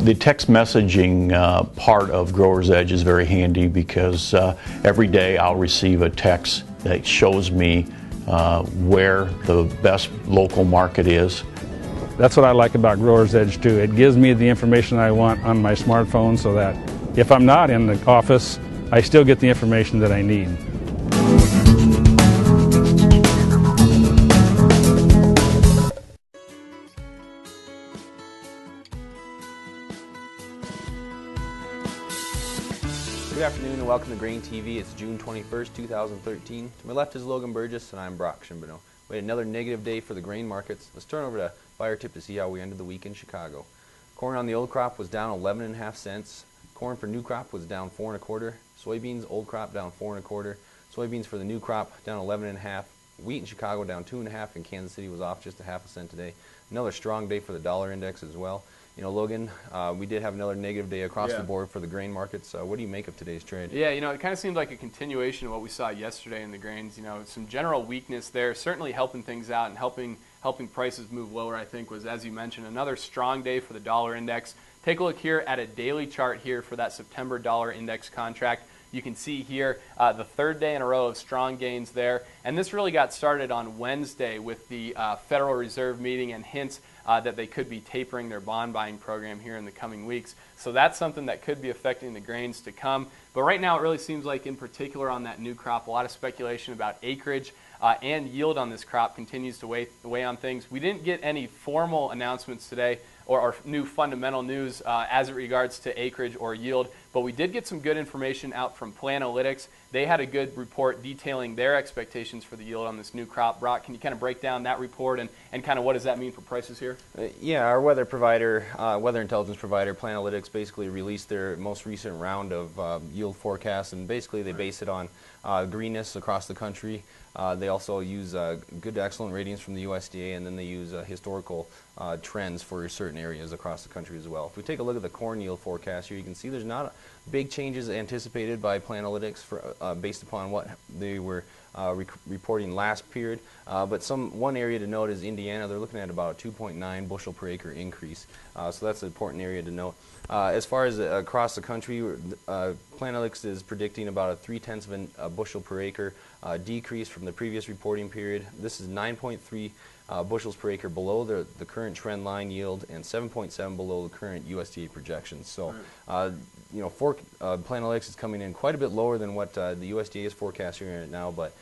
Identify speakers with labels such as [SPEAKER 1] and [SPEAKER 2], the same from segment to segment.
[SPEAKER 1] The text messaging part of Grower's Edge is very handy because every day I'll receive a text that shows me where the best local market is.
[SPEAKER 2] That's what I like about Grower's Edge too. It gives me the information I want on my smartphone so that if I'm not in the office, I still get the information that I need.
[SPEAKER 3] Good afternoon and welcome to GrainTV. It's June 21st, 2013. To my left is Logan Burgess and I'm Brock Shimbano. We had another negative day for the grain markets. Let's turn over to Buyer Tip to see how we ended the week in Chicago. Corn on the old crop was down 11.5 cents. Corn for new crop was down 4 1/4. Soybeans, old crop down 4 1/4. Soybeans for the new crop down 11.5. Wheat in Chicago down 2.5, and Kansas City was off just 1/2 cent today. Another strong day for the dollar index as well. You know, Logan, we did have another negative day across the board for the grain markets. What do you make of today's trade?
[SPEAKER 4] Yeah, you know, it kind of seemed like a continuation of what we saw yesterday in the grains. You know, some general weakness there, certainly helping things out and helping prices move lower, I think, was, as you mentioned, another strong day for the dollar index. Take a look here at a daily chart here for that September dollar index contract. You can see here the third day in a row of strong gains there. And this really got started on Wednesday with the Federal Reserve meeting and hints that they could be tapering their bond buying program here in the coming weeks. So that's something that could be affecting the grains to come. But right now it really seems like, in particular on that new crop, a lot of speculation about acreage and yield on this crop continues to weigh on things. We didn't get any formal announcements today or new fundamental news as it regards to acreage or yield, but we did get some good information out from Planalytics. They had a good report detailing their expectations for the yield on this new crop. Brock, can you kind of break down that report and kind of what does that mean for prices here?
[SPEAKER 3] Yeah, our weather provider, weather intelligence provider, Planalytics, basically released their most recent round of yield forecasts, and basically they base it on greenness across the country. They also use good to excellent ratings from the USDA, and then they use historical trends for certain areas across the country as well. If we take a look at the corn yield forecast here, you can see there's not big changes anticipated by Planalytics for, based upon what they were reporting last period. But one area to note is Indiana. They're looking at about a 2.9 bushel per acre increase. So that's an important area to note. As far as across the country, Planalytics is predicting about a 0.3 of a bushel per acre decrease from the previous reporting period. This is 9.3 bushels per acre below the current trend line yield and 7.7 below the current USDA projections. So, you know, Planalytics is coming in quite a bit lower than what the USDA is forecasting right now, but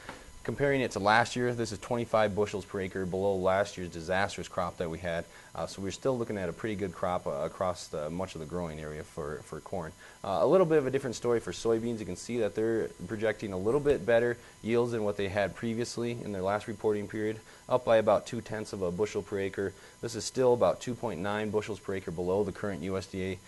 [SPEAKER 3] comparing it to last year, this is 25 bushels per acre below last year's disastrous crop that we had. So we're still looking at a pretty good crop across much of the growing area for corn. A little bit of a different story for soybeans. You can see that they're projecting a little bit better yields than what they had previously in their last reporting period, up by about 0.2 of a bushel per acre. This is still about 2.9 bushels per acre below the current USDA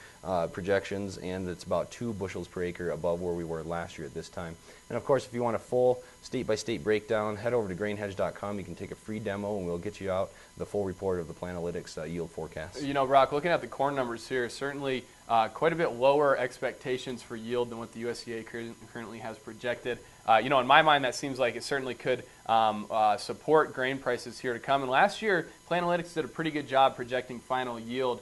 [SPEAKER 3] projections, and it's about 2 bushels per acre above where we were last year at this time. And of course, if you want a full state-by-state breakdown, head over to grainhedge.com. You can take a free demo and we'll get you out the full report of the Planalytics yield forecast.
[SPEAKER 4] You know, Brock, looking at the corn numbers here, certainly quite a bit lower expectations for yield than what the USDA currently has projected. You know, in my mind, that seems like it certainly could support grain prices here to come. And last year, Planalytics did a pretty good job projecting final yield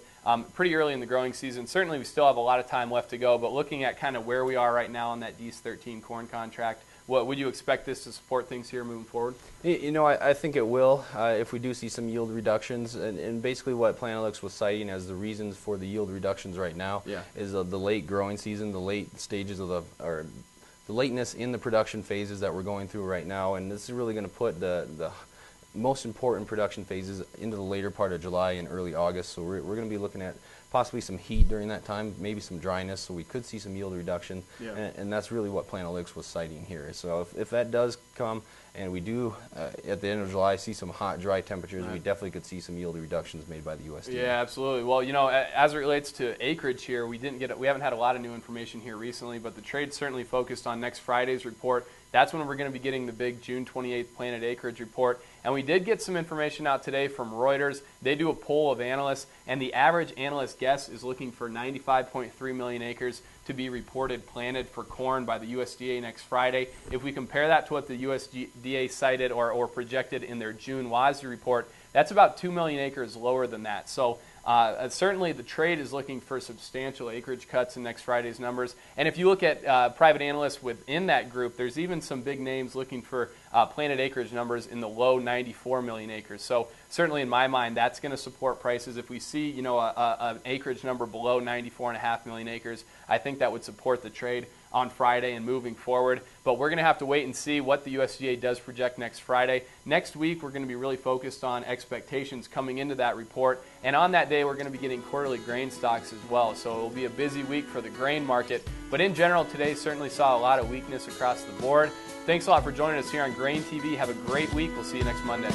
[SPEAKER 4] pretty early in the growing season. Certainly, we still have a lot of time left to go, but looking at kind of where we are right now on that DS13 corn contract, what would you expect this to support things here moving forward?
[SPEAKER 3] You know, I think it will if we do see some yield reductions. And basically what Planalytics was citing as the reasons for the yield reductions right now is the late growing season, the late stages of the lateness in the production phases that we're going through right now. And this is really going to put the most important production phases into the later part of July and early August. So we're going to be looking at possibly some heat during that time, maybe some dryness, so we could see some yield reduction, and that's really what Planalytics was citing here. So if that does come, and we do, at the end of July, see some hot, dry temperatures, we definitely could see some yield reductions made by the USDA.
[SPEAKER 4] Yeah, absolutely. Well, you know, as it relates to acreage here, we haven't had a lot of new information here recently, but the trade's certainly focused on next Friday's report. That's when we're going to be getting the big June 28th planted acreage report. And we did get some information out today from Reuters. They do a poll of analysts, and the average analyst guess is looking for 95.3 million acres to be reported planted for corn by the USDA next Friday. If we compare that to what the USDA cited or projected in their June WASDE report, That's about 2 million acres lower than that. So certainly the trade is looking for substantial acreage cuts in next Friday's numbers. And if you look at private analysts within that group, there's even some big names looking for planted acreage numbers in the low 94 million acres. So certainly in my mind, that's going to support prices. If we see, an acreage number below 94.5 million acres, I think that would support the trade on Friday and moving forward. But we're going to have to wait and see what the USDA does project next Friday. Next week, we're going to be really focused on expectations coming into that report. And on that day, we're going to be getting quarterly grain stocks as well. So it will be a busy week for the grain market. But in general, today certainly saw a lot of weakness across the board. Thanks a lot for joining us here on GrainTV. Have a great week. We'll see you next Monday.